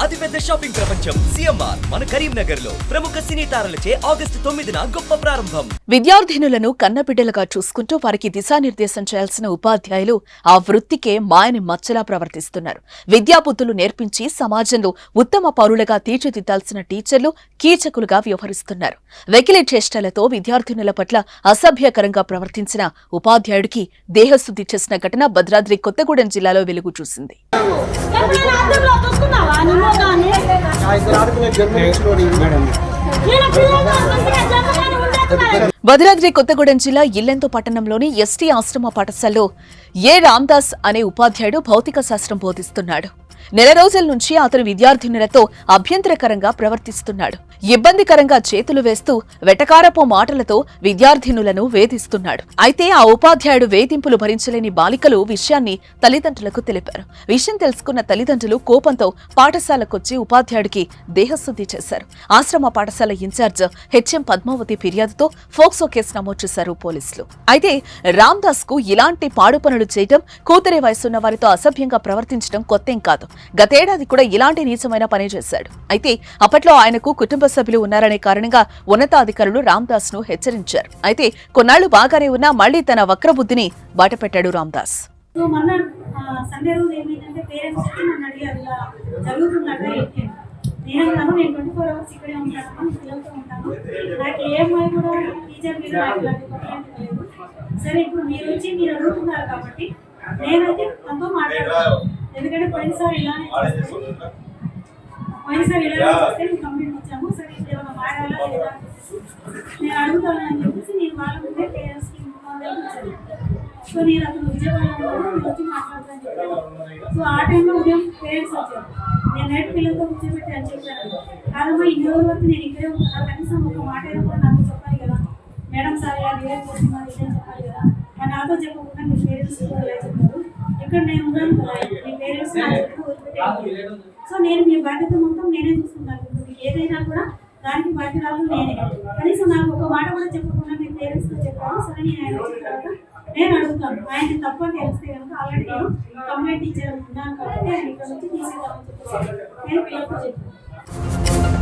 అతిపెద్ద షాపింగ్ ప్రపంచం సిఎంఆర్ మన కరీంనగర్ లో ప్రముఖ సినీ తారలచే ఆగస్టు 9న గొప్ప ప్రారంభం. విద్యార్థినులను కన్నబిడ్డలుగా చూసుకుంటూ వారికి దిశానిర్దేశం చేయాల్సిన ఉపాధ్యాయులు ఆ వృత్తికే మాయని మచ్చలా ప్రవర్తిస్తున్నారు. విద్యాబుద్ధులు నేర్పించి సమాజంలో ఉత్తమ పౌరులుగా తీర్చిదిద్దాల్సిన టీచర్లు కీచకులుగా వ్యవహరిస్తున్నారు. వెకిలి చేష్టలతో విద్యార్థినుల పట్ల అసభ్యకరంగా ప్రవర్తించిన ఉపాధ్యాయుడికి దేహశుద్ధి చేసిన ఘటన భద్రాద్రి కొత్తగూడెం జిల్లాలో వెలుగు చూసింది. భద్రాద్రి కొత్తగూడెం జిల్లా ఇల్లెందు పట్టణంలోని ఎస్టీ ఆశ్రమ పాఠశాలలో రామ్దాస్ అనే ఉపాధ్యాయుడు భౌతిక శాస్త్రం బోధిస్తున్నాడు. నెల రోజుల నుంచి అతను విద్యార్థినులతో అభ్యంతరకరంగా ప్రవర్తిస్తున్నాడు. ఇబ్బందికరంగా చేతులు వేస్తూ వెటకారపు మాటలతో విద్యార్థినులను వేధిస్తున్నాడు. అయితే ఆ ఉపాధ్యాయుడు వేధింపులు భరించలేని బాలికలు విషయాన్ని తల్లిదండ్రులకు తెలిపారు. విషయం తెలుసుకున్న తల్లిదండ్రులు కోపంతో పాఠశాలకొచ్చి ఉపాధ్యాయుడికి దేహశుద్ధి చేశారు. ఆశ్రమ పాఠశాల ఇన్ఛార్జ్ హెచ్ఎం పద్మావతి ఫిర్యాదుతో ఫోక్సో కేసు నమోదు చేశారు పోలీసులు. అయితే రామ్దాస్ కు ఇలాంటి పాడు పనులు చేయడం, కూతురే వయసున్న వారితో అసభ్యంగా ప్రవర్తించడం కొత్తేం కాదు. గతేడాది కూడా ఇలాంటి నీచమైన పని చేశాడు. అయితే అప్పట్లో ఆయనకు కుటుంబ సభ్యులు ఉన్నారనే కారణంగా ఉన్నతాధికారులు రామ్దాస్ ను హెచ్చరించారు. అయితే కొన్నాళ్లు బాగానే ఉన్నా మళ్లీ తన వక్రబుద్ధిని బయటపెట్టాడు రామ్దాస్. నేనైతే తనతో మాట్లాడతాను. ఎందుకంటే పోయినసారి ఇలానే చేస్తే మేము కంప్లైంట్ వచ్చాము. సరే ఇప్పుడు ఏమైనా మారాలా లేదా నేను అడుగుతాను అని చెప్పేసి నేను వాళ్ళ ముందే పేరెంట్స్కి ఇచ్చాను. సో నేను అతను విజయవాడలో వచ్చి మాట్లాడతాను చెప్పాను. సో ఆ టైంలో ఉదయం పేరెంట్స్ వచ్చారు. నేను నైట్ పిల్లలతో కూర్చోబెట్టి అని చెప్పాను. కాదమ్మా ఇన్ని రోజుల వరకు నేను ఇక్కడే ఉంటాను, కనీసం ఒక మాట ఏదో కూడా నాకు చెప్పాలి కదా, మేడం సార్ ఇలా రిలేట్ చేస్తున్నారు ఇదే చెప్పాలి కదా, మరి నాతో చెప్పకుండా మీ పేరెంట్స్ ఇలా చెప్పారు. ఇక్కడ నేను ఉన్నాను కదా, మీ పేరెంట్స్ సో నేను మీ బాధ్యత మొత్తం నేనే చూసుకుంటాను. మీకు ఏదైనా కూడా దానికి బాధ్యతలు నేనే. కనీసం నాకు ఒక మాట కూడా చెప్పకుండా మీ పేరెంట్స్తో చెప్పాను. సరే నేను ఆయన వచ్చిన తర్వాత నేను అడుగుతాను. ఆయనకి తప్పని తెలిస్తే కనుక ఆల్రెడీ నేను కంప్లైంట్ ఇచ్చాను ఉన్నాను కాబట్టి ఆయన ఇక్కడ నుంచి తీసేద్దామని చెప్పేసి నేను పిల్లలతో చెప్పాను.